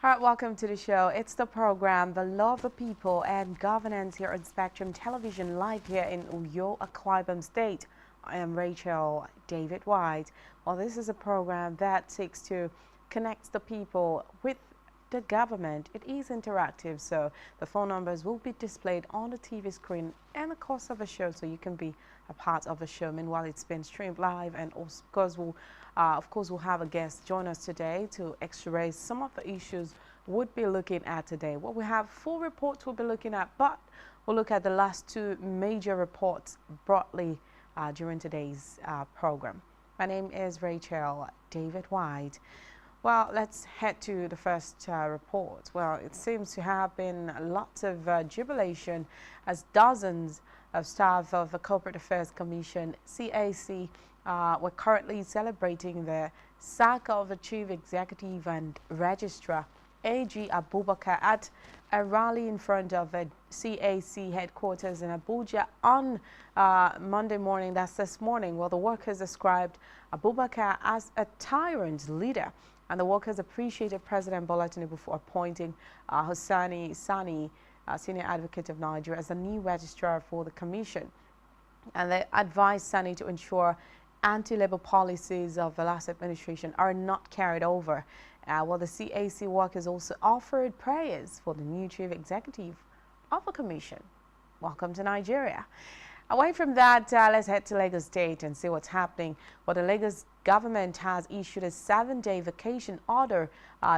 All right, welcome to the show. It's the program, The Law of the People and Governance here on Spectrum Television, live here in Uyo, Akwa Ibom State. I am Rachel David White. Well, this is a program that seeks to connect the people with the government. It is interactive, so the phone numbers will be displayed on the TV screen in the course of the show, so you can be a part of the show. Meanwhile, it's been streamed live, and of course, we'll have a guest join us today to x-ray some of the issues we'll be looking at today. Well, we have 4 reports we'll be looking at, but we'll look at the last 2 major reports broadly during today's program. My name is Rachel David White. Well, let's head to the first report. Well, it seems to have been lots of jubilation as dozens of staff of the Corporate Affairs Commission, CAC, were currently celebrating the sack of the Chief Executive and Registrar, AG Abubakar, at a rally in front of the CAC headquarters in Abuja on Monday morning. That's this morning. Well, the workers described Abubakar as a tyrant leader, and the workers appreciated President Bola Tinubu for appointing Hassani Sani, Senior Advocate of Nigeria, as the new registrar for the commission. And they advised Sani to ensure anti-labor policies of the last administration are not carried over. Well, the CAC workers also offered prayers for the new chief executive of the commission. Welcome to Nigeria. Away from that, let's head to Lagos State and see what's happening. Well, the Lagos government has issued a 7-day vacation order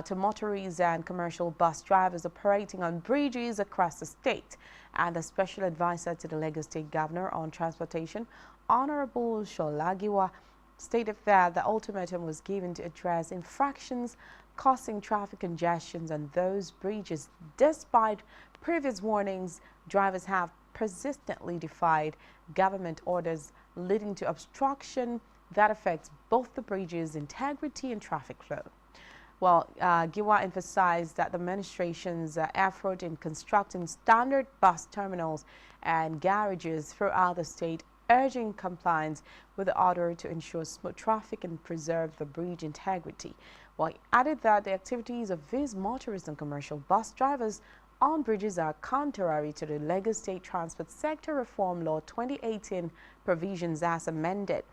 to motorists and commercial bus drivers operating on bridges across the state. And the special advisor to the Lagos State Governor on Transportation, Honorable Sholagiwa, stated that the ultimatum was given to address infractions causing traffic congestions on those bridges. Despite previous warnings, drivers have persistently defied government orders, leading to obstruction that affects both the bridge's integrity and traffic flow. Well, Giwa emphasized that the administration's effort in constructing standard bus terminals and garages throughout the state, urging compliance with the order to ensure smooth traffic and preserve the bridge integrity. While he added that the activities of these motorists and commercial bus drivers on bridges are contrary to the Lagos State Transport Sector Reform Law 2018 provisions as amended.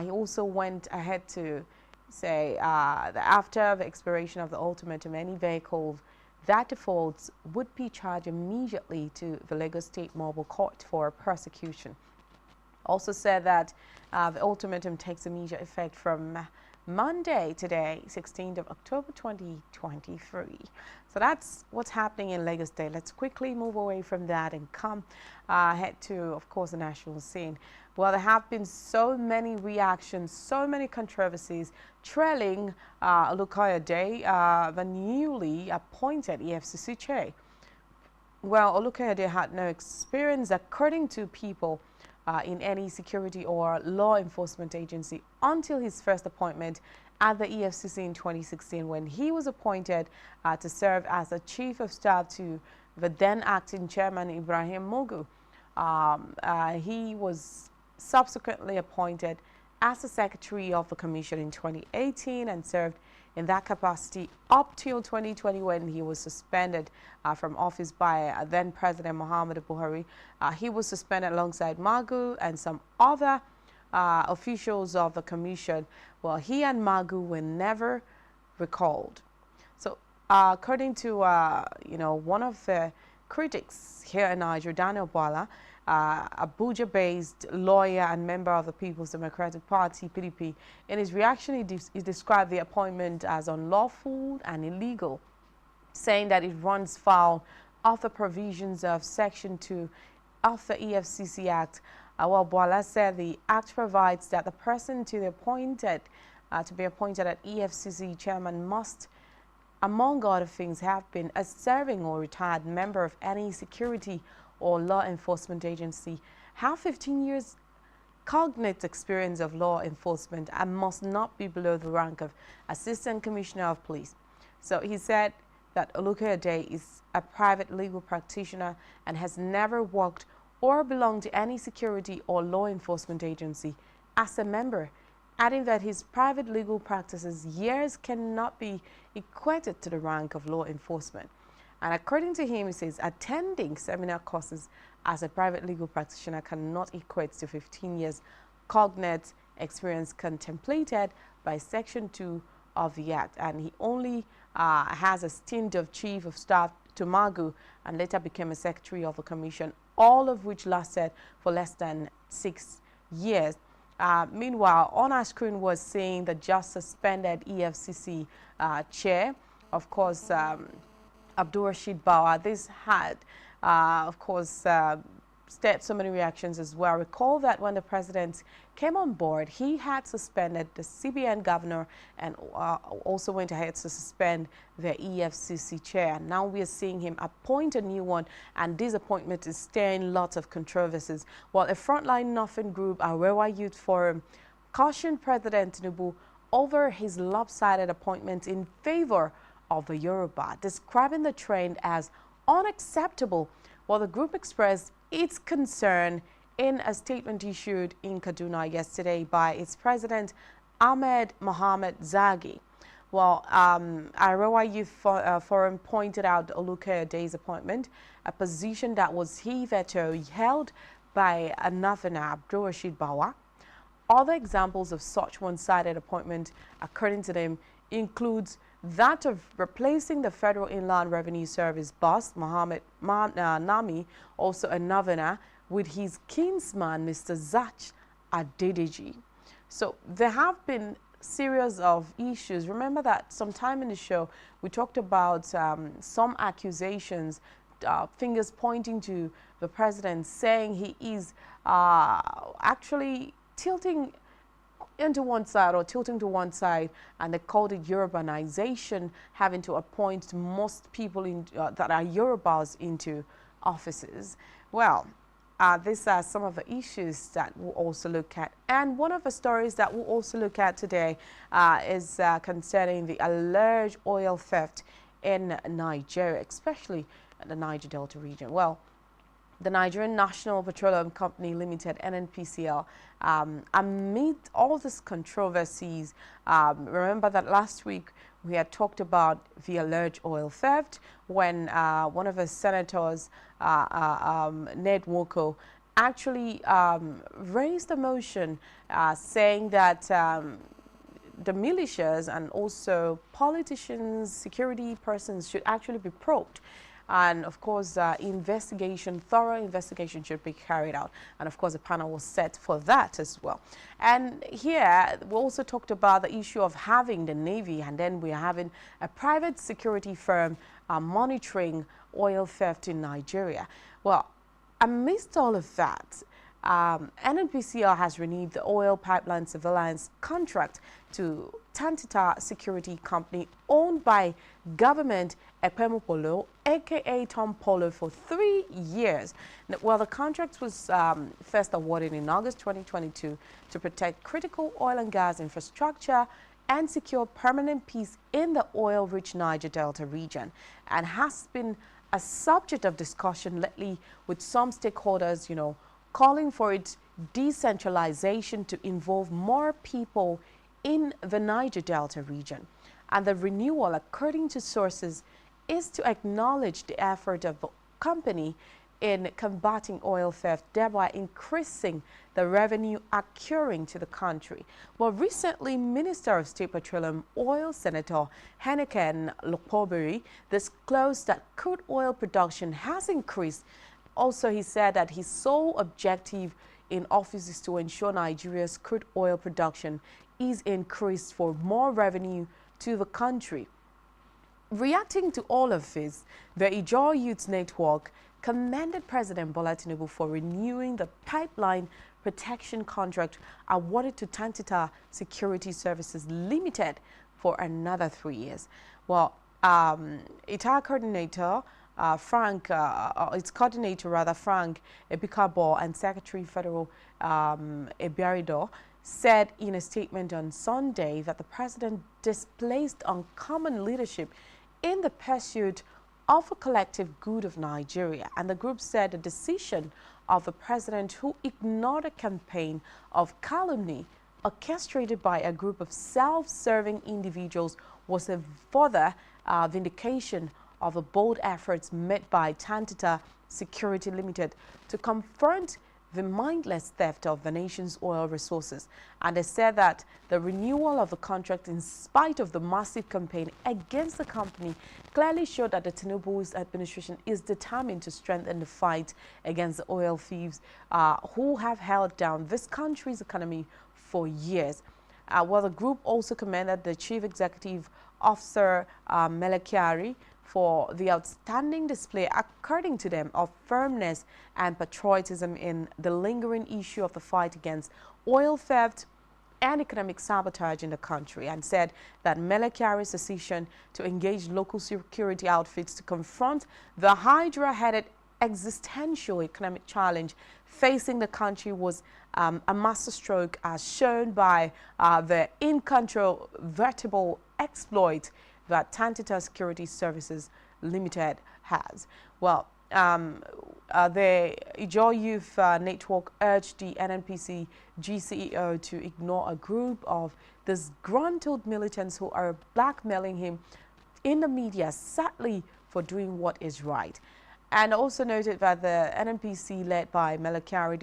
He also went ahead to say that after the expiration of the ultimatum, any vehicle that defaults would be charged immediately to the Lagos State Mobile Court for prosecution. Also said that the ultimatum takes immediate effect from Monday today, 16th of October 2023. So that's what's happening in Lagos State. Let's quickly move away from that and come head to, of course, the national scene. Well, there have been so many reactions, so many controversies trailing Olukayode, the newly appointed EFCC chair. Well, Olukayode had no experience, according to people, in any security or law enforcement agency until his first appointment at the EFCC in 2016, when he was appointed to serve as a chief of staff to the then acting chairman Ibrahim Mogu. He was subsequently appointed as the secretary of the commission in 2018 and served in that capacity up till 2020, when he was suspended from office by then President Muhammadu Buhari. He was suspended alongside Magu and some other officials of the commission. Well, he and Magu were never recalled. So, according to one of the critics here in Nigeria, Daniel Bwala, Abuja-based lawyer and member of the People's Democratic Party, PDP, in his reaction, he described the appointment as unlawful and illegal, saying that it runs foul of the provisions of Section 2 of the EFCC Act. Well, Bwala said the Act provides that the person to be appointed at EFCC chairman must, among other things, have been a serving or retired member of any security or law enforcement agency, have 15 years cognate experience of law enforcement, and must not be below the rank of Assistant Commissioner of Police. So he said that Olukayode is a private legal practitioner and has never worked or belonged to any security or law enforcement agency as a member adding that his private legal practices years cannot be equated to the rank of law enforcement. And according to him, he says attending seminar courses as a private legal practitioner cannot equate to 15 years cognate experience contemplated by Section 2 of the Act. And he only has a stint of Chief of Staff to Magu and later became a Secretary of the Commission, all of which lasted for less than 6 years. Meanwhile, on our screen was saying the just suspended EFCC chair, of course, Abdul Rashid Bawa. This had, of course, stirred so many reactions as well. Recall that when the president came on board, he had suspended the CBN governor and also went ahead to suspend the EFCC chair. Now we are seeing him appoint a new one, and this appointment is stirring lots of controversies. While a frontline Northern group, Arewa Youth Forum, cautioned President Tinubu over his lopsided appointment in favor of the Yoruba, describing the trend as unacceptable. While the group expressed its concern in a statement issued in Kaduna yesterday by its president, Ahmed Mohamed Zagi. Well, Arewa Youth Forum pointed out Olukayode's appointment, a position that was hitherto held by Anafana Abdul Rashid Bawa. Other examples of such one-sided appointment, according to them, includes that of replacing the Federal Inland Revenue Service boss, Mohammed Nami, also a Navana, with his kinsman, Mr. Zach Adedeji. So there have been series of issues. Remember that sometime in the show, we talked about some accusations, fingers pointing to the president, saying he is actually tilting into one side or tilting to one side, and they called it Yorubanization, having to appoint most people that are Yorubas into offices. Well, these are some of the issues that we'll also look at. And one of the stories that we'll also look at today is concerning the alleged oil theft in Nigeria, especially the Niger Delta region. Well, the Nigerian National Petroleum Company Limited, NNPCL, amid all these controversies, remember that last week we had talked about the alleged oil theft when one of the senators, Ned Nwoko, actually raised a motion saying that the militias and also politicians, security persons should actually be probed. And of course, thorough investigation should be carried out. And of course, a panel was set for that as well. And here, we also talked about the issue of having the Navy, and then we're having a private security firm monitoring oil theft in Nigeria. Well, amidst all of that, NNPCL has renewed the oil pipeline surveillance contract to Tantita Security Company owned by government Ekpemopolo, aka Tom Polo, for 3 years. Well, the contract was first awarded in August 2022 to protect critical oil and gas infrastructure and secure permanent peace in the oil-rich Niger Delta region, and has been a subject of discussion lately, with some stakeholders, calling for its decentralization to involve more people in the Niger Delta region. And the renewal, according to sources, is to acknowledge the effort of the company in combating oil theft, thereby increasing the revenue accruing to the country. Well, recently, Minister of State Petroleum Oil Senator Henneken Lokpobiri disclosed that crude oil production has increased. Also, he said that his sole objective in office is to ensure Nigeria's crude oil production is increased for more revenue to the country. Reacting to all of this, the Ijaw Youth Network commended President Bola Tinubu for renewing the pipeline protection contract awarded to Tantita Security Services Limited for another 3 years. Well, ITA coordinator Frank Ebikabo and Secretary Federal Ebiarido said in a statement on Sunday that the president displaced uncommon leadership in the pursuit of a collective good of Nigeria. And the group said the decision of the president, who ignored a campaign of calumny orchestrated by a group of self-serving individuals, was a further vindication of the bold efforts made by Tantita Security Limited to confront the mindless theft of the nation's oil resources. And they said that the renewal of the contract, in spite of the massive campaign against the company, clearly showed that the Tinubu's administration is determined to strengthen the fight against the oil thieves who have held down this country's economy for years. Well, the group also commended the Chief Executive Officer, Melekiari, for the outstanding display, according to them, of firmness and patriotism in the lingering issue of the fight against oil theft and economic sabotage in the country, and said that Melekiari's decision to engage local security outfits to confront the Hydra-headed existential economic challenge facing the country was a masterstroke, as shown by the incontrovertible exploit that Tantita Security Services Limited has. Well, the Ijaw Youth Network urged the NNPC GCEO to ignore a group of disgruntled militants who are blackmailing him in the media, sadly, for doing what is right. And also noted that the NNPC, led by Melekiari,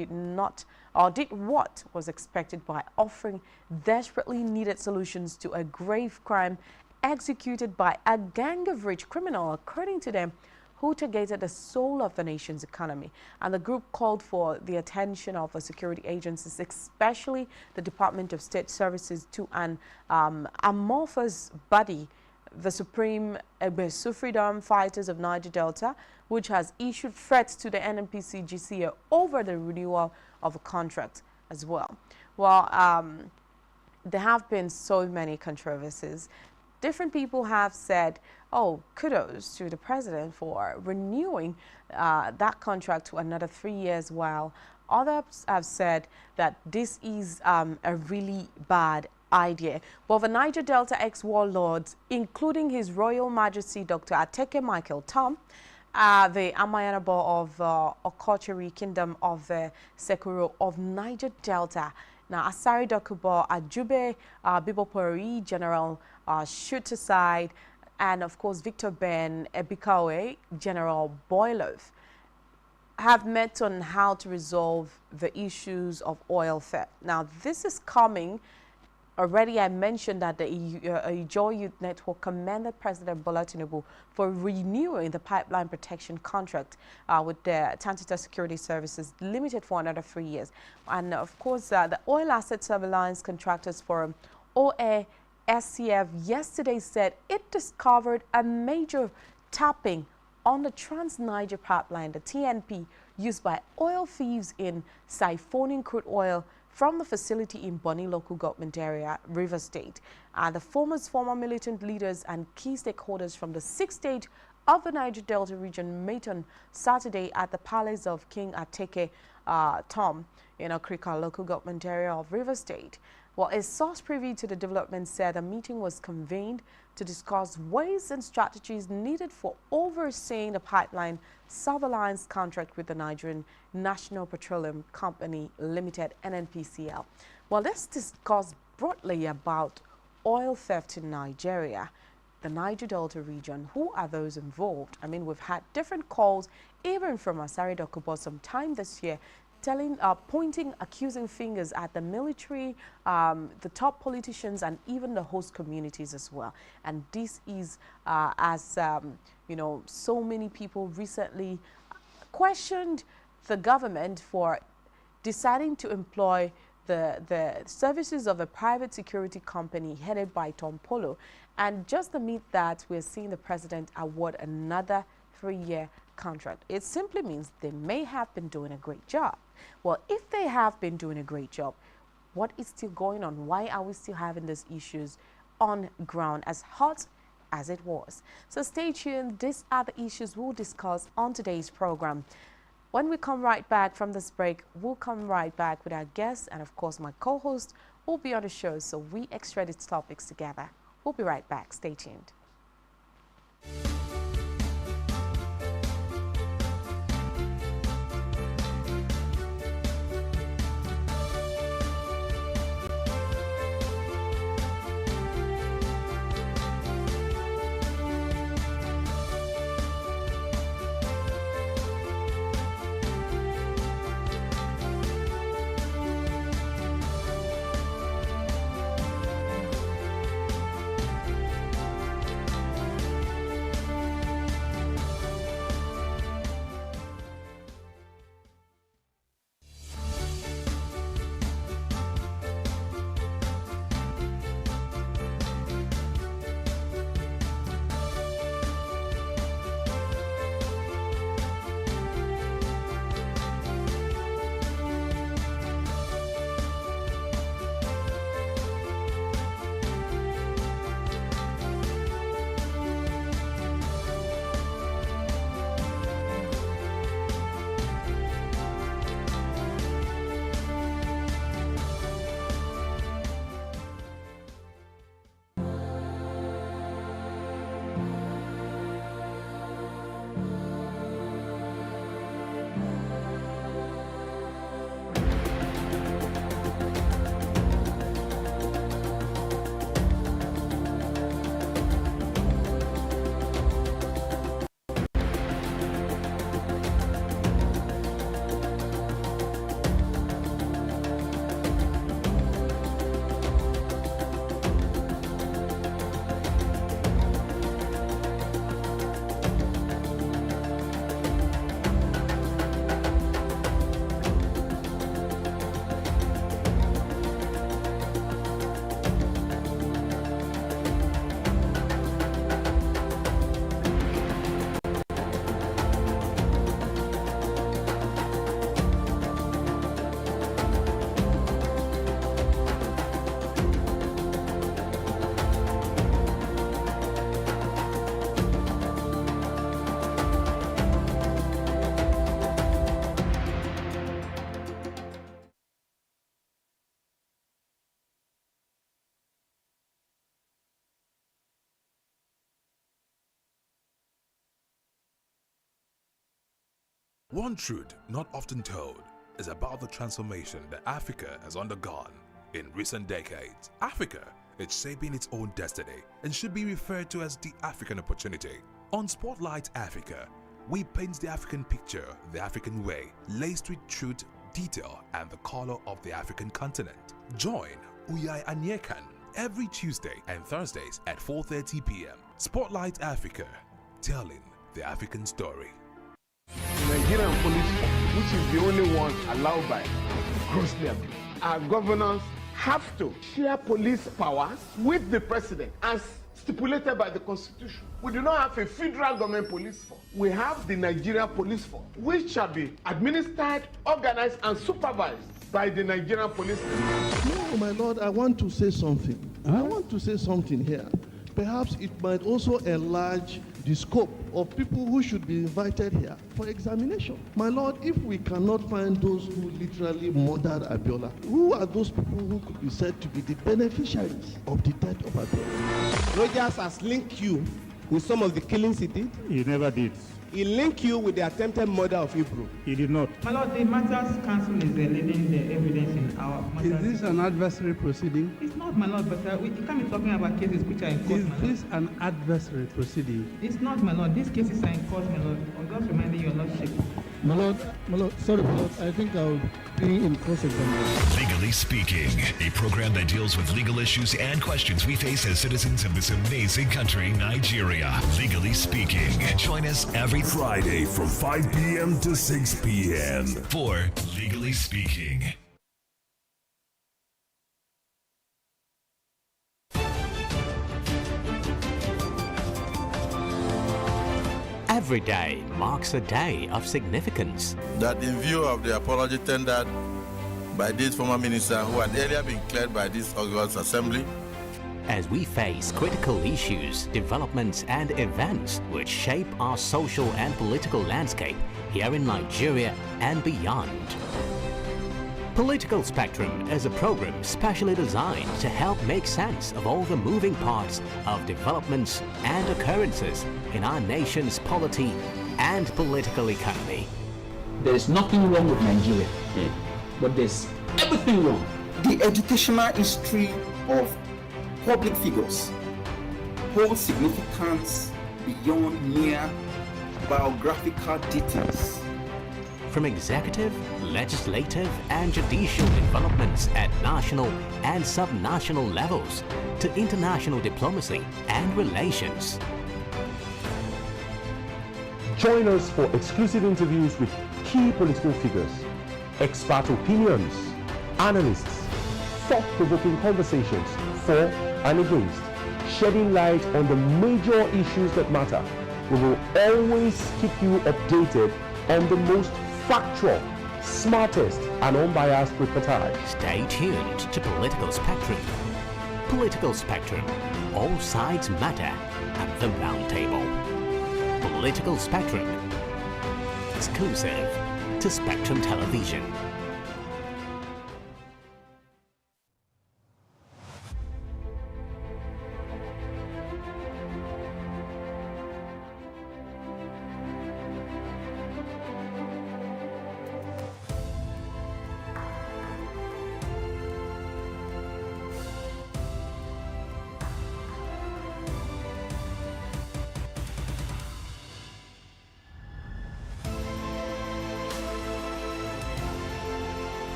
did what was expected by offering desperately needed solutions to a grave crime executed by a gang of rich criminals, according to them, who targeted the soul of the nation's economy. And the group called for the attention of the security agencies, especially the Department of State Services, to an amorphous body, the Supreme Freedom Fighters of Niger Delta, which has issued threats to the NNPC GCA over the renewal of a contract as well. Well, there have been so many controversies. Different people have said, oh, kudos to the president for renewing that contract to another 3 years, while others have said that this is a really bad idea. But the Niger Delta ex-warlords, including His Royal Majesty Dr. Ateke Michael Tom, the Amayanabo of Okocheri Kingdom of the Sekuro of Niger Delta, now Asari Dokubo Ajube Bibopori, General Shootaside, and of course Victor Ben Ebikawe, General Boyloff, have met on how to resolve the issues of oil theft. Now, this is coming. Already I mentioned that the Ijaw Youth Network commended President Bola Tinubu for renewing the pipeline protection contract with the Tantita Security Services Limited for another 3 years. And of course, the Oil Asset Surveillance Contractors Forum, OASCF, yesterday said it discovered a major tapping on the Trans-Niger pipeline, the TNP, used by oil thieves in siphoning crude oil from the facility in Bonny local government area, River State. And the former militant leaders and key stakeholders from the 6th state of the Niger Delta region met on Saturday at the palace of King Ateke Tom in Okrika local government area of River State. Well, a source privy to the development said the meeting was convened to discuss ways and strategies needed for overseeing the pipeline surveillance contract with the Nigerian National Petroleum Company Limited, NNPCL. Well, let's discuss broadly about oil theft in Nigeria, the Niger Delta region. Who are those involved? I mean, we've had different calls, even from Asari Dokubo sometime this year, pointing accusing fingers at the military, the top politicians, and even the host communities as well. And this is you know, so many people recently questioned the government for deciding to employ the services of a private security company headed by Tom Polo. And just to meet that, we're seeing the president award another 3-year contract. It simply means they may have been doing a great job. Well, if they have been doing a great job, what is still going on? Why are we still having these issues on ground as hot as it was? So stay tuned. These are the issues we'll discuss on today's program. When we come right back from this break, we'll come right back with our guests, and of course my co-host will be on the show, so we extract these topics together. We'll be right back. Stay tuned. One truth not often told is about the transformation that Africa has undergone in recent decades. Africa is shaping its own destiny and should be referred to as the African opportunity. On Spotlight Africa, we paint the African picture the African way, laced with truth, detail, and the color of the African continent. Join Uyai Anyekan every Tuesday and Thursdays at 4:30 p.m. Spotlight Africa, telling the African story. Nigerian police, which is the only one allowed by grossly abused. Our governors have to share police powers with the president as stipulated by the constitution. We do not have a federal government police force. We have the Nigeria Police Force, which shall be administered, organized, and supervised by the Nigerian police. No, my lord, I want to say something. I want to say something here. Perhaps it might also enlarge the scope of people who should be invited here for examination. My lord, if we cannot find those who literally murdered Abiola, who are those people who could be said to be the beneficiaries of the death of Abiola? Rogers has linked you with some of the killings he did. He never did. He linked you with the attempted murder of Hebrew. He did not. My lord, the Matters Council is leading the evidence in our matters. Is this an adversary proceeding? It's not, my lord, but you can't be talking about cases which are in court, Is my lord. this an adversary proceeding? It's not, my lord. These cases are in court, my lord. I'm just reminding your lordship. My lord, sorry, my lord, I think I'll be in cross-examination. Legally Speaking, a program that deals with legal issues and questions we face as citizens of this amazing country, Nigeria. Legally Speaking. Join us every Friday from 5 p.m. to 6 p.m. for Legally Speaking. Every day marks a day of significance. That in view of the apology tendered by this former minister who had earlier been cleared by this August Assembly, as we face critical issues, developments and events which shape our social and political landscape here in Nigeria and beyond. Political Spectrum is a program specially designed to help make sense of all the moving parts of developments and occurrences in our nation's polity and political economy. There is nothing wrong with Nigeria, but there's everything wrong. The educational history of public figures holds significance beyond mere biographical details. From executive, legislative and judicial developments at national and subnational levels to international diplomacy and relations. Join us for exclusive interviews with key political figures, expert opinions, analysts, thought-provoking conversations for and against, shedding light on the major issues that matter. We will always keep you updated on the most factual, smartest and unbiased reportage. Stay tuned to Political Spectrum. Political Spectrum. All sides matter at the round table. Political Spectrum. Exclusive to Spectrum Television.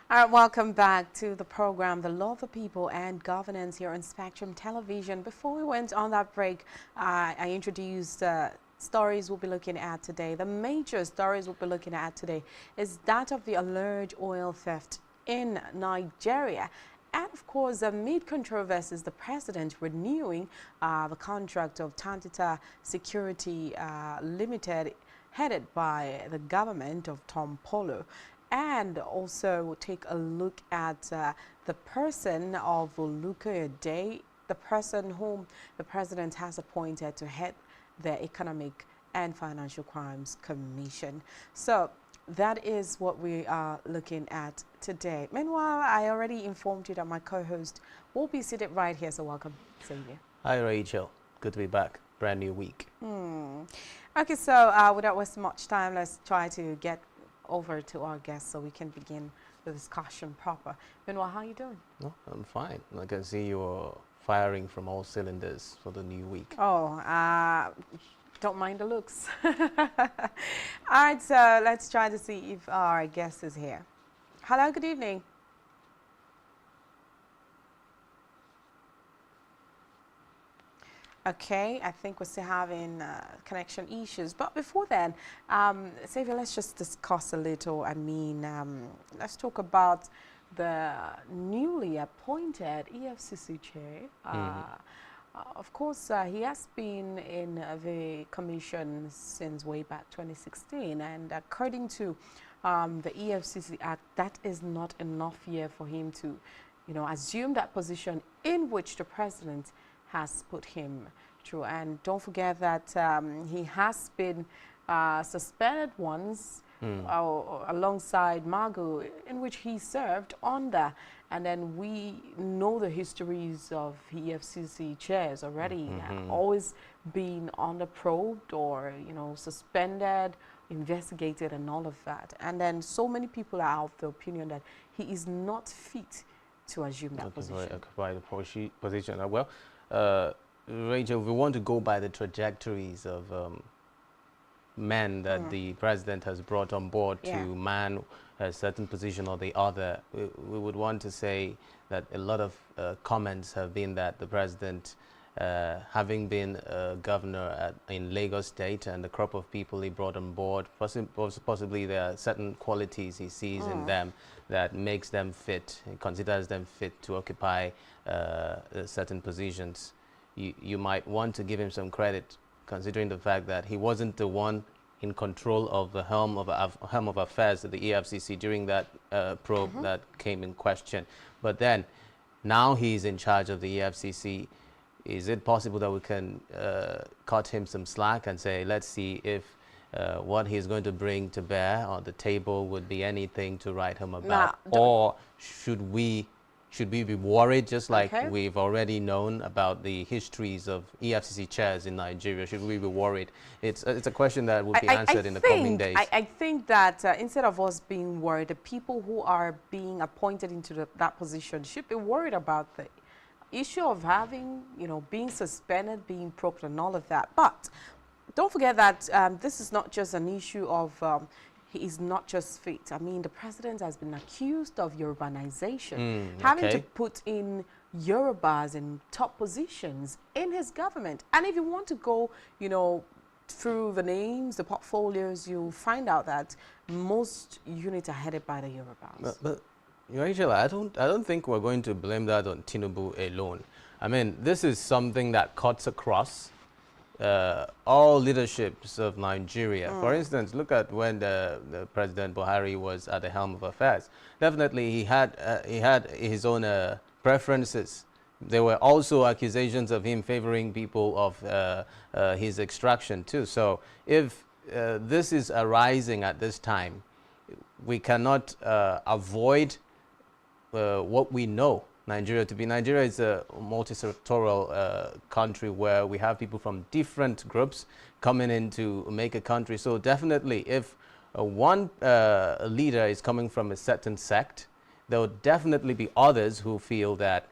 All right, welcome back to the program, The Law of the People and Governance here on Spectrum Television. Before we went on that break, I introduced stories we'll be looking at today. The major stories we'll be looking at today is that of the alleged oil theft in Nigeria. And of course, amid controversies, the president renewing the contract of Tantita Security Limited, headed by the government of Tom Polo. And also we'll take a look at the person of Olukayode, the person whom the president has appointed to head the Economic and Financial Crimes Commission. So that is what we are looking at today. Meanwhile, I already informed you that my co-host will be seated right here, so welcome, Xavier. Hi, Rachel. Good to be back. Brand new week. Okay, so without wasting much time, let's try to get over to our guests so we can begin the discussion proper. Meanwhile, how are you doing? No, I'm fine. I can see you're firing from all cylinders for the new week. Oh, don't mind the looks. All right, so let's try to see if our guest is here. Hello, good evening. Okay, I think we're still having connection issues. But before then, Xavier, let's just discuss a little. I mean, let's talk about the newly appointed EFCC chair. Of course, he has been in the commission since way back 2016. And according to the EFCC Act, that is not enough year for him to, assume that position in which the president has put him through. And don't forget that he has been suspended once alongside Margot, in which he served under. And then we know the histories of EFCC chairs already, always been under probed or, suspended, investigated and all of that. And then so many people are of the opinion that he is not fit to assume that position. Position. Well, Rachel, we want to go by the trajectories of men that the president has brought on board to man a certain position or the other. We would want to say that a lot of comments have been that the president, having been a governor in Lagos State and the crop of people he brought on board, possibly there are certain qualities he sees in them that makes them fit, he considers them fit to occupy certain positions. You might want to give him some credit, considering the fact that he wasn't the one in control of the helm of affairs at the EFCC during that probe that came in question. But then, now he's in charge of the EFCC. Is it possible that we can cut him some slack and say, let's see if what he's going to bring to bear on the table would be anything to write home about? Or should we be worried, just like we've already known about the histories of EFCC chairs in Nigeria? Should we be worried? It's a question that will be answered in the coming days. I think that instead of us being worried, the people who are being appointed into that position should be worried about the issue of having, being suspended, being probed and all of that. But don't forget that this is not just an issue of he is not just fit. I mean, the president has been accused of Yorubanization, having to put in Yorubas in top positions in his government. And if you want to go, through the names, the portfolios, you'll find out that most units are headed by the Yorubas. But Rachel, I don't think we're going to blame that on Tinubu alone. I mean, this is something that cuts across all leaderships of Nigeria. For instance, look at when the President Buhari was at the helm of affairs. Definitely, he had his own preferences. There were also accusations of him favoring people of his extraction too. So, if this is arising at this time, we cannot avoid what we know Nigeria to be. Nigeria is a multi-sectoral country where we have people from different groups coming in to make a country. So definitely, if one leader is coming from a certain sect, there will definitely be others who feel that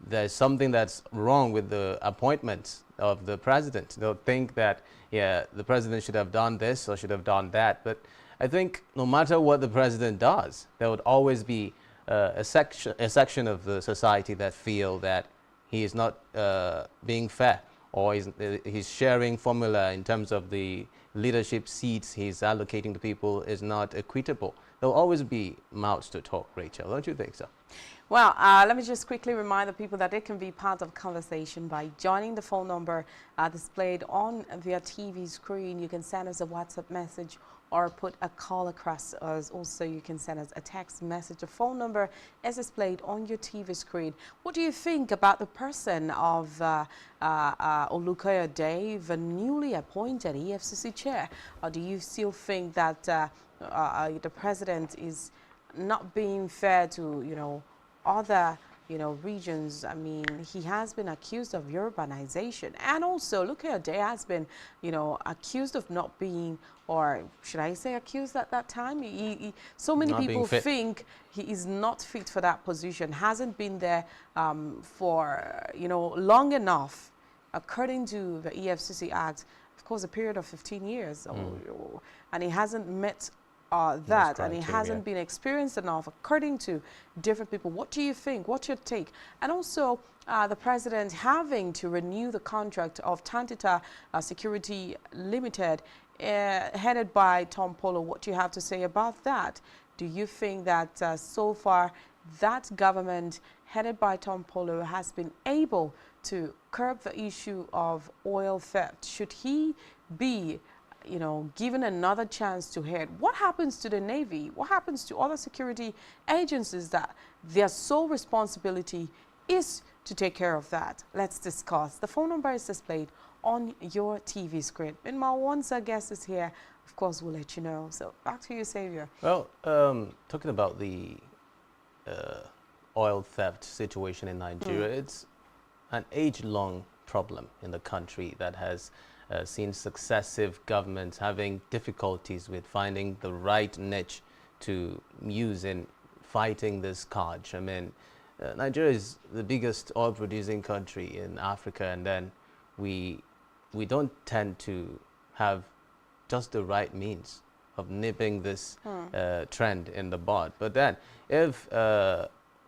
there's something that's wrong with the appointments of the president. They'll think that, the president should have done this or should have done that. But I think no matter what the president does, there would always be a section of the society that feel that he is not being fair, or he's sharing formula in terms of the leadership seats he's allocating to people is not equitable. There'll always be mouths to talk, Rachel. Don't you think so? Well, let me just quickly remind the people that they can be part of the conversation by joining the phone number displayed on their TV screen. You can send us a WhatsApp message or put a call across us. Also, you can send us a text message. The phone number is displayed on your TV screen. What do you think about the person of Olukoya Dave, the newly appointed EFCC chair? Or do you still think that the president is not being fair to, other, regions? I mean, he has been accused of urbanization, and also Olukoya Dave has been, accused of not being, or should I say accused at that time? So many people think he is not fit for that position, hasn't been there for, long enough, according to the EFCC Act, of course, a period of 15 years, and he hasn't met that, and he hasn't been experienced enough, according to different people. What do you think? What's your take? And also, the president having to renew the contract of Tantita Security Limited, headed by Tom Polo. What do you have to say about that? Do you think that so far that government headed by Tom Polo has been able to curb the issue of oil theft? Should he be given another chance to head? What happens to the Navy? What happens to other security agencies that their sole responsibility is to take care of that? Let's discuss. The phone number is displayed on your TV screen. Meanwhile, once our guest is here, of course, we'll let you know. So back to you, Xavier. Well, talking about the oil theft situation in Nigeria, it's an age-long problem in the country that has seen successive governments having difficulties with finding the right niche to use in fighting this scourge. I mean, Nigeria is the biggest oil-producing country in Africa, and then we don't tend to have just the right means of nipping this trend in the bud. But then, if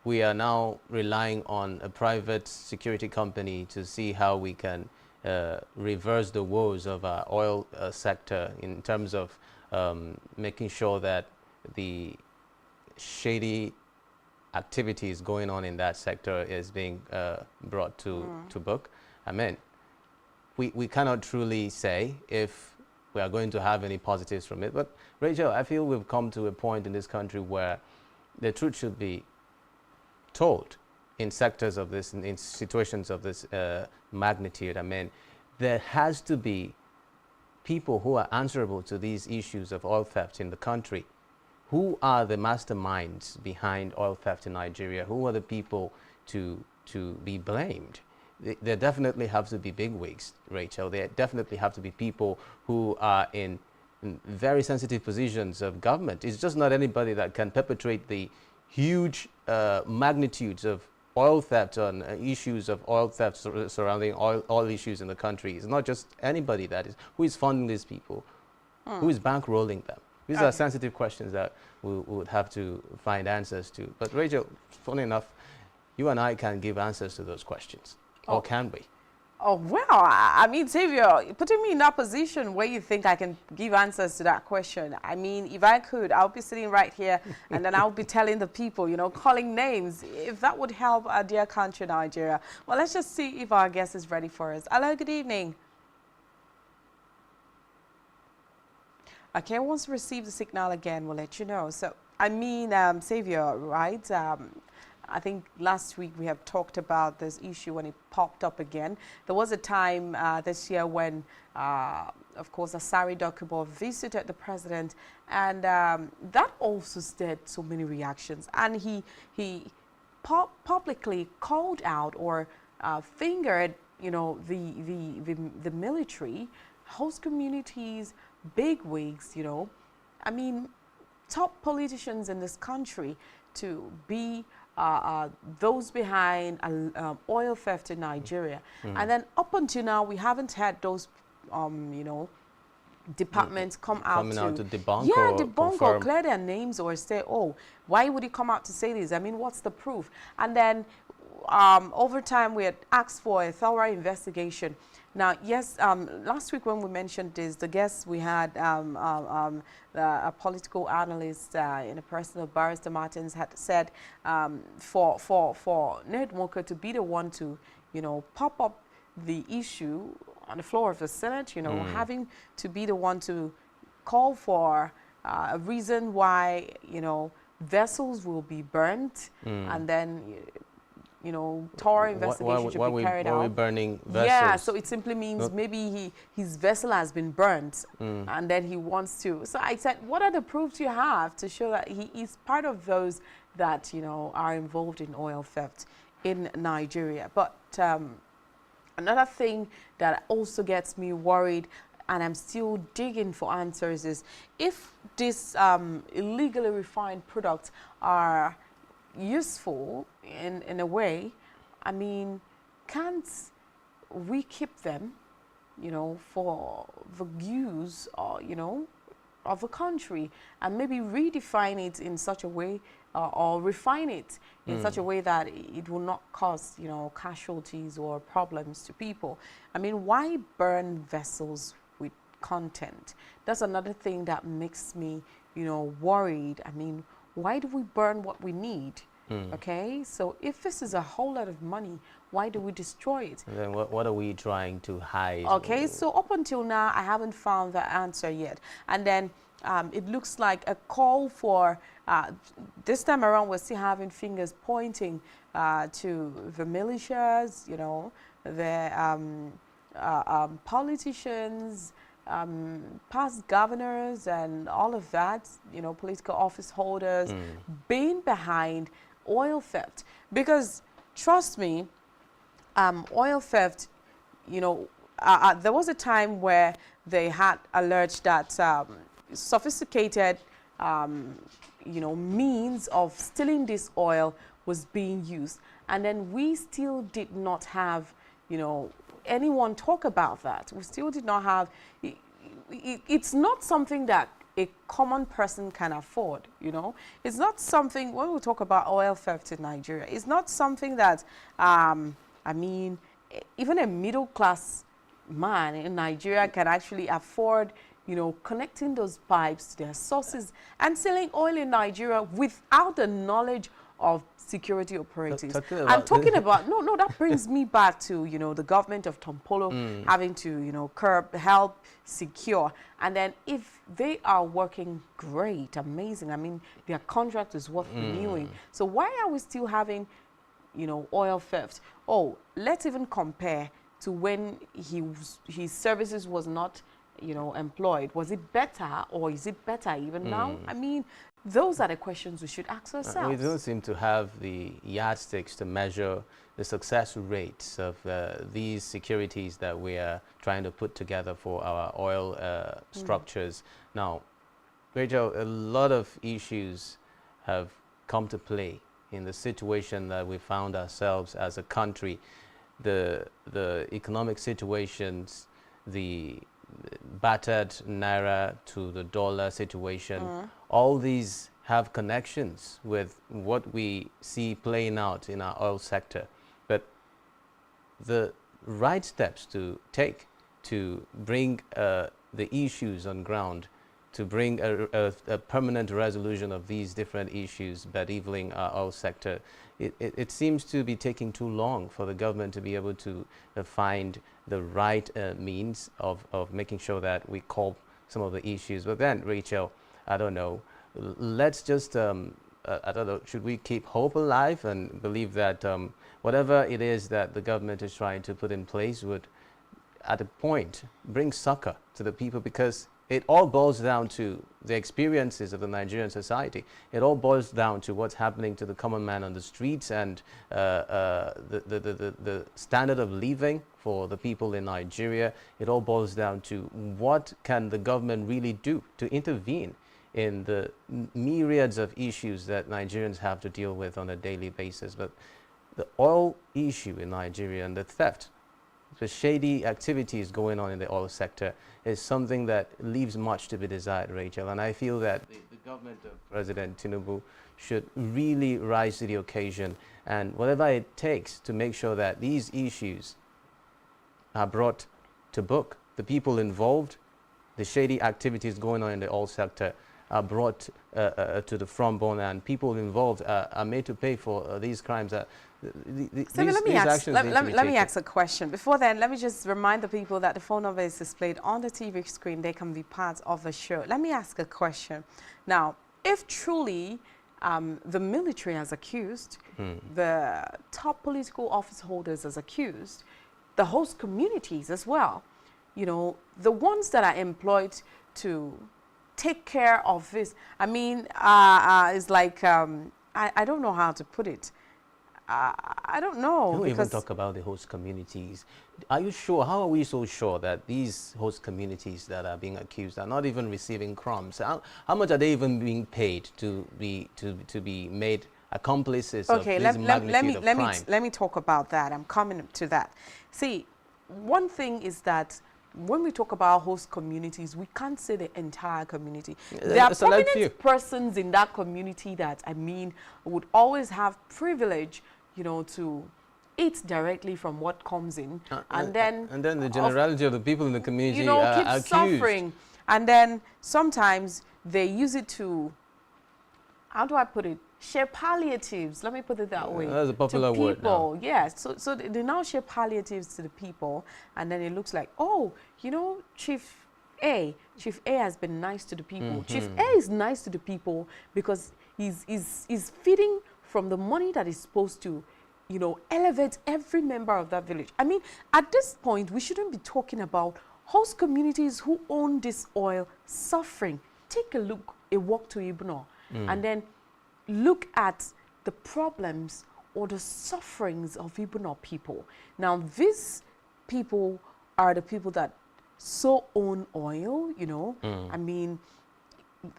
we are now relying on a private security company to see how we can reverse the woes of our oil sector in terms of making sure that the shady activities going on in that sector is being brought to book. I mean, we cannot truly say if we are going to have any positives from it. But Rachel, I feel we've come to a point in this country where the truth should be told in sectors of this, in situations of this magnitude. I mean, there has to be people who are answerable to these issues of oil theft in the country. Who are the masterminds behind oil theft in Nigeria? Who are the people to be blamed? There definitely have to be bigwigs, Rachel. There definitely have to be people who are in very sensitive positions of government. It's just not anybody that can perpetrate the huge magnitudes of oil theft on issues of oil theft surrounding oil issues in the country. It's not just anybody that is. Who is funding these people? Who is bankrolling them? These are sensitive questions that we would have to find answers to. But Rachel, funny enough, you and I can give answers to those questions. Or can we? Oh, well, I mean, Xavier, putting me in that position where you think I can give answers to that question. I mean, if I could, I'll be sitting right here and then I'll be telling the people, calling names, if that would help our dear country, Nigeria. Well, let's just see if our guest is ready for us. Hello, good evening. Okay, once we receive the signal again, we'll let you know. So, I mean, Xavier, right? I think last week we have talked about this issue when it popped up again. There was a time this year when, of course, Asari Dokubo visited the president, and that also stirred so many reactions. And he publicly called out or fingered, the military, host communities, bigwigs, I mean, top politicians in this country to be those behind oil theft in Nigeria. And then up until now, we haven't had those, departments come out to debunk debunk or confirm. clear their names or say, oh, why would he come out to say this? I mean, what's the proof? And then over time, we had asked for a thorough investigation. Now, yes, last week when we mentioned this, the guests we had, a political analyst in the person of Barrister Martins had said for Ned Walker to be the one to, pop up the issue on the floor of the Senate, having to be the one to call for a reason why, vessels will be burnt and then thorough investigation should be carried out. Why are we burning vessels? Yeah, so it simply means maybe his vessel has been burnt and then he wants to. So I said, what are the proofs you have to show that he is part of those that, are involved in oil theft in Nigeria? But another thing that also gets me worried, and I'm still digging for answers, is if these illegally refined products are useful in a way, I mean, can't we keep them, for the use, of the country, and maybe redefine it in such a way or refine it in such a way that it will not cause, casualties or problems to people? I mean, why burn vessels with content? That's another thing that makes me, worried. I mean, why do we burn what we need? Okay, so if this is a whole lot of money, why do we destroy it? And then what are we trying to hide? Okay, so up until now, I haven't found the answer yet. And then it looks like a call for, this time around, we're still having fingers pointing to the militias, the politicians, past governors and all of that, political office holders being behind oil theft. Because trust me, oil theft, there was a time where they had alleged that sophisticated, means of stealing this oil was being used. And then we still did not have, anyone talk about that. We still did not have, it's not something that a common person can afford, It's not something, when we talk about oil theft in Nigeria, it's not something that, I mean, even a middle-class man in Nigeria can actually afford, connecting those pipes to their sources and selling oil in Nigeria without the knowledge of security operatives. I'm talking about, no, that brings me back to, the government of Tompolo having to, curb, help, secure. And then if they are working great, amazing, I mean, their contract is worth renewing. So why are we still having, oil theft? Oh, let's even compare to when his services was not, employed. Was it better, or is it better even now? I mean, those are the questions we should ask ourselves. We don't seem to have the yardsticks to measure the success rates of these securities that we are trying to put together for our oil structures. Now, Rachel, a lot of issues have come to play in the situation that we found ourselves as a country. The economic situations, the battered naira to the dollar situation, all these have connections with what we see playing out in our oil sector. But the right steps to take to bring the issues on ground, to bring a permanent resolution of these different issues bedeviling our oil sector, it seems to be taking too long for the government to be able to find the right means of making sure that we curb some of the issues. But then, Rachel, I don't know, let's just, I don't know, should we keep hope alive and believe that whatever it is that the government is trying to put in place would, at a point, bring succor to the people? Because it all boils down to the experiences of the Nigerian society. It all boils down to what's happening to the common man on the streets and the standard of living for the people in Nigeria. It all boils down to what can the government really do to intervene in the myriads of issues that Nigerians have to deal with on a daily basis. But the oil issue in Nigeria and the theft, the shady activities going on in the oil sector is something that leaves much to be desired, Rachel. And I feel that the government of President Tinubu should really rise to the occasion, and whatever it takes to make sure that these issues are brought to book. The people involved, the shady activities going on in the oil sector are brought to the front burner, and people involved are made to pay for these crimes. Let me ask a question. Before then, let me just remind the people that the phone number is displayed on the TV screen. They can be part of the show. Let me ask a question. Now, if truly the military has accused, the top political office holders has accused, the host communities as well, you know, the ones that are employed to take care of this, I mean, it's like, I don't know how to put it. I don't know. Don't even talk about the host communities. Are you sure? How are we so sure that these host communities that are being accused are not even receiving crumbs? How much are they even being paid to be made accomplices of this magnitude of crime? Let me talk about that. I'm coming to that. See, one thing is that when we talk about host communities, we can't say the entire community. There are prominent persons in that community that, I mean, would always have privilege, you know, to eat directly from what comes in. And then the generality of the people in the community, you know, keep accused. suffering. And then sometimes they use it to, how do I put it? Share palliatives. Let me put it that way. That's a popular word now. Yes. So they now share palliatives to the people, and then it looks like, oh, you know, Chief A has been nice to the people. Chief A is nice to the people because he's feeding from the money that is supposed to, you know, elevate every member of that village. I mean, at this point, we shouldn't be talking about host communities who own this oil suffering. Take a look, a walk to Ibno, and then look at the problems or the sufferings of Ibno people. Now, these people are the people that so own oil, you know. I mean,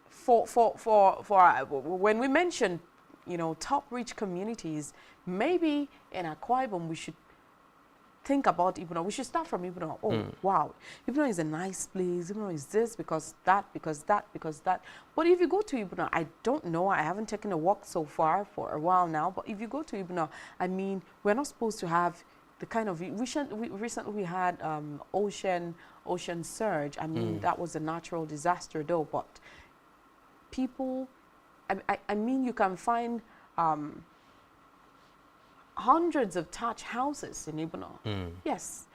for when we mention, you know, top rich communities, maybe in Akwa Ibom we should think about Ibno. We should start from Ibno. Oh, wow. Ibno is a nice place. Ibno is this, because that, because that, because that. But if you go to Ibno, I don't know. I haven't taken a walk so far for a while now. But if you go to Ibno, I mean, we're not supposed to have the kind of... recently we had ocean surge. I mean, that was a natural disaster, though. But people... I mean, you can find... hundreds of thatch houses in Ibno. Yes.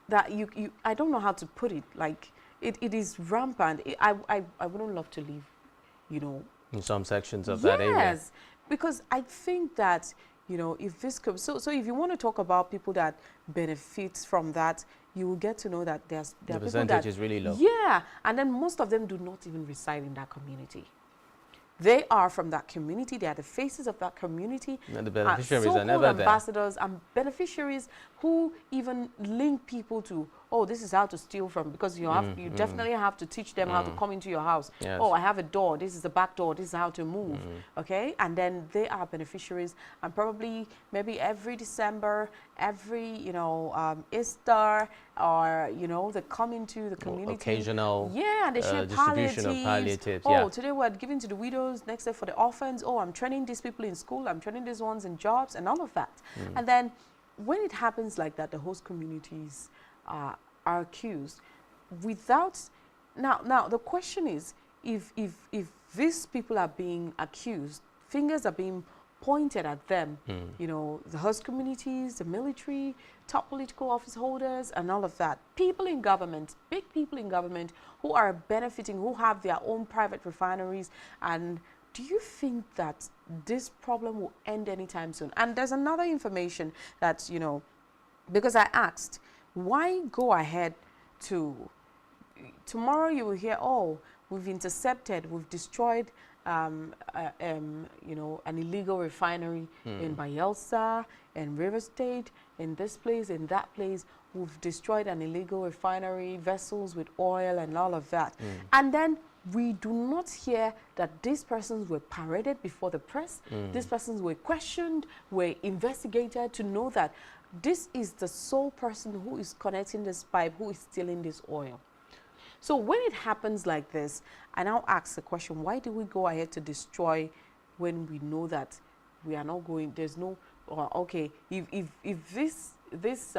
That I don't know how to put it. Like, it is rampant. I wouldn't love to live, you know. In some sections of that area. Yes. Because I think that, you know, if this comes... So if you want to talk about people that benefit from that, you will get to know that there are the people percentage that... is really low. Yeah. And then most of them do not even reside in that community. They are from that community. They are the faces of that community. And the beneficiaries are never there. Ambassadors and beneficiaries who even link people to, oh, this is how to steal from, because you have you definitely have to teach them how to come into your house. Yes. Oh, I have a door. This is the back door. This is how to move. Okay, and then they are beneficiaries, and probably maybe every December, every, you know, Easter, or, you know, they come into the community. Occasional and they share distribution of palliatives. Oh, today we're giving to the widows, next day for the orphans. Oh, I'm training these people in school, I'm training these ones in jobs, and all of that. And then when it happens like that, the host communities are accused without... Now the question is, if these people are being accused, fingers are being pointed at them, you know, the host communities, the military, top political office holders, and all of that. People in government, big people in government who are benefiting, who have their own private refineries. And do you think that this problem will end anytime soon? And there's another information that, you know, because I asked, why go ahead to... Tomorrow you will hear, oh, we've intercepted, we've destroyed you know, an illegal refinery in Bayelsa, in River State, in this place, in that place. We've destroyed an illegal refinery, vessels with oil and all of that. And then we do not hear that these persons were paraded before the press. These persons were questioned, were investigated to know that this is the sole person who is connecting this pipe, who is stealing this oil. So when it happens like this, I now ask the question, why do we go ahead to destroy when we know that we are not going, there's no, okay, if this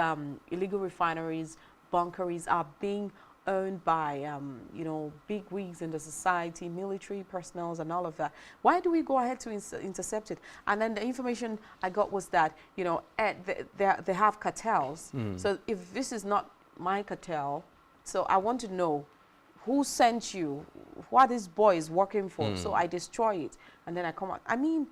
illegal refineries, bunkeries are being owned by, you know, big wigs in the society, military personnel and all of that, why do we go ahead to intercept it? And then the information I got was that, you know, they have cartels. So if this is not my cartel, so I want to know who sent you, what this boy is working for. So I destroy it and then I come out. I mean,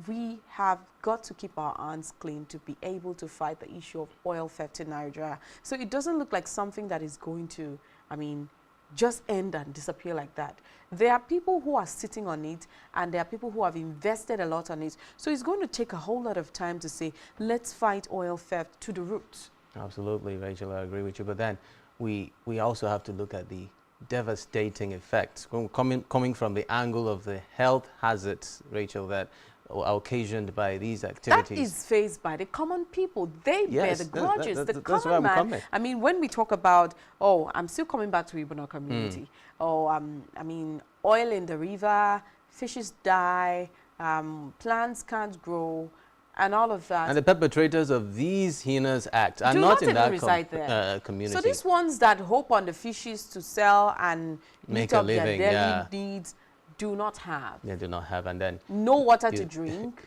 we have got to keep our hands clean to be able to fight the issue of oil theft in Nigeria. So it doesn't look like something that is going to, I mean, just end and disappear like that. There are people who are sitting on it, and there are people who have invested a lot on it. So it's going to take a whole lot of time to say, let's fight oil theft to the roots. Absolutely, Rachel, I agree with you. But then we also have to look at the devastating effects coming from the angle of the health hazards, Rachel, that are occasioned by these activities. That is faced by the common people. They bear the grudges. The common man. I mean, when we talk about, oh, I'm still coming back to Ibona community. Oh, I mean, oil in the river, fishes die, plants can't grow, and all of that. And the perpetrators of these heinous acts are not in that community. So these ones that hope on the fishes to sell and make a living, their daily needs, do not have. They do not have, and then no water to drink.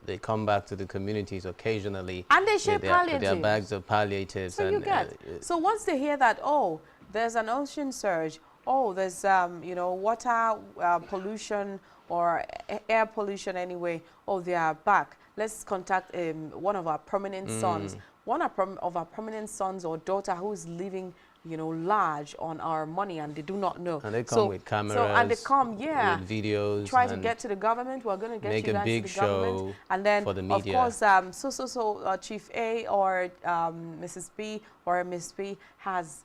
They come back to the communities occasionally, and they share palliatives. With their bags of palliatives. So you get. So once they hear that, oh, there's an ocean surge, oh, there's you know, water pollution or air pollution anyway, oh, they are back. Let's contact one of our prominent sons, one of our prominent sons or daughter who is living, you know, large on our money, and they do not know. And they come with cameras. So, and they come, yeah, with videos. Try to get to the government. We're going to get you guys to the government. And then, for the media. Of course, Chief A or Mrs. B or Miss B has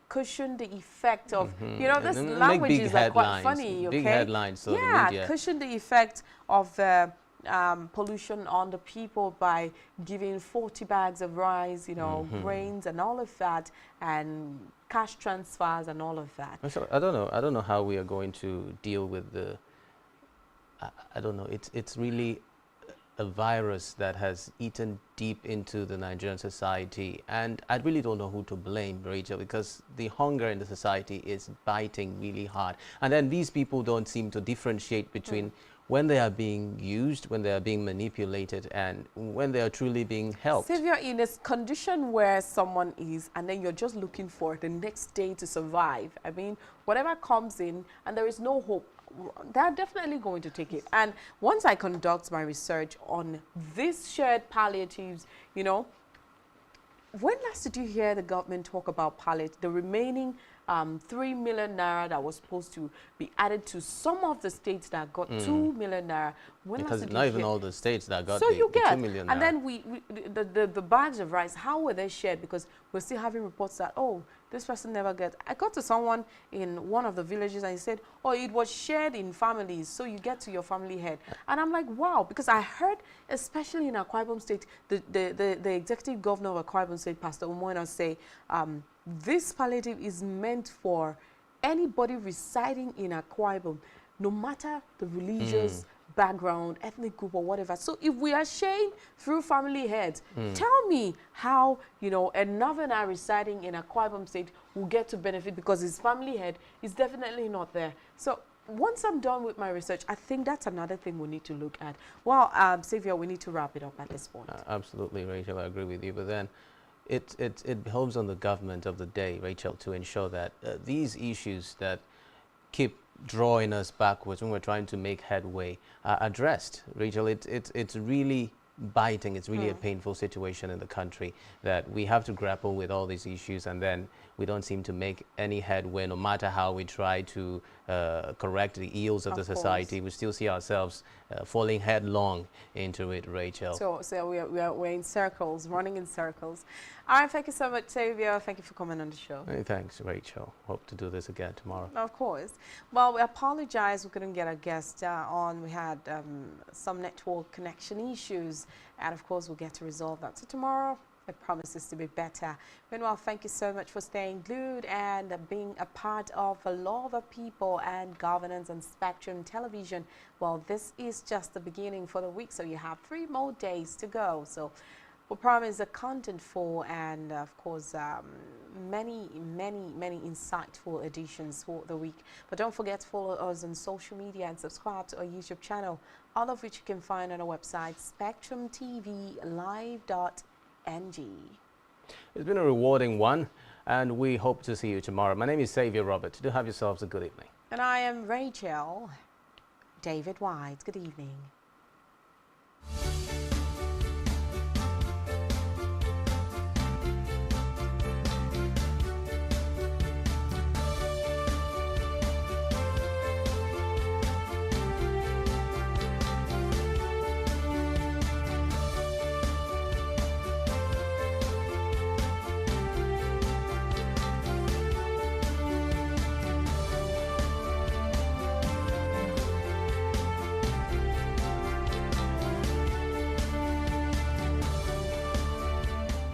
cushioned the effect of, you know, this language is like quite funny, okay? Big headlines, so yeah, the media. Cushioned the effect of pollution on the people by giving 40 bags of rice, you know, grains and all of that, and cash transfers and all of that. So I don't know how we are going to deal with the, I don't know, it's really a virus that has eaten deep into the Nigerian society, and I really don't know who to blame, Rachel, because the hunger in the society is biting really hard, and then these people don't seem to differentiate between when they are being used, when they are being manipulated, and when they are truly being helped. So if you're in a condition where someone is, and then you're just looking for the next day to survive, I mean, whatever comes in and there is no hope, they're definitely going to take it. And once I conduct my research on these shared palliatives, you know, when last did you hear the government talk about the remaining 3 million naira that was supposed to be added to some of the states that got 2 million naira? Because not even all the states that got the 2 million naira. And then the bags of rice, how were they shared? Because we're still having reports that, oh, this person never gets. I got to someone in one of the villages and he said, oh, it was shared in families, so you get to your family head. And I'm like, wow, because I heard, especially in Akwa Ibom State, the executive governor of Akwa Ibom State, Pastor Umoina, say, this palliative is meant for anybody residing in Akwa Ibom, no matter the religious background, ethnic group, or whatever. So if we are sharing through family heads, tell me how, you know, a northerner residing in Akwa Ibom State will get to benefit, because his family head is definitely not there. So once I'm done with my research, I think that's another thing we need to look at. Well, Xavier, we need to wrap it up at this point. Absolutely, Rachel, I agree with you. But then it behoves on the government of the day, Rachel, to ensure that these issues that keep drawing us backwards when we're trying to make headway are addressed. Rachel, it's really biting. It's really a painful situation in the country that we have to grapple with all these issues, and then we don't seem to make any headway, no matter how we try to correct the ills of the society. We still see ourselves falling headlong into it, Rachel. So we're in circles, running in circles. All right, thank you so much, Xavier. Thank you for coming on the show. Hey, thanks, Rachel. Hope to do this again tomorrow. Of course. Well, we apologize we couldn't get a guest on. We had some network connection issues, and of course we'll get to resolve that. So tomorrow, it promises to be better. Meanwhile, thank you so much for staying glued and being a part of the Law of the People and Governance on Spectrum Television. Well, this is just the beginning for the week, so you have 3 more days to go. So we promise a contentful and, of course, many insightful editions for the week. But don't forget to follow us on social media and subscribe to our YouTube channel, all of which you can find on our website, SpectrumTVLive.ng. It's been a rewarding one, and we hope to see you tomorrow. My name is Xavier Robert. Do have yourselves a good evening. And I am Rachel David White. Good evening.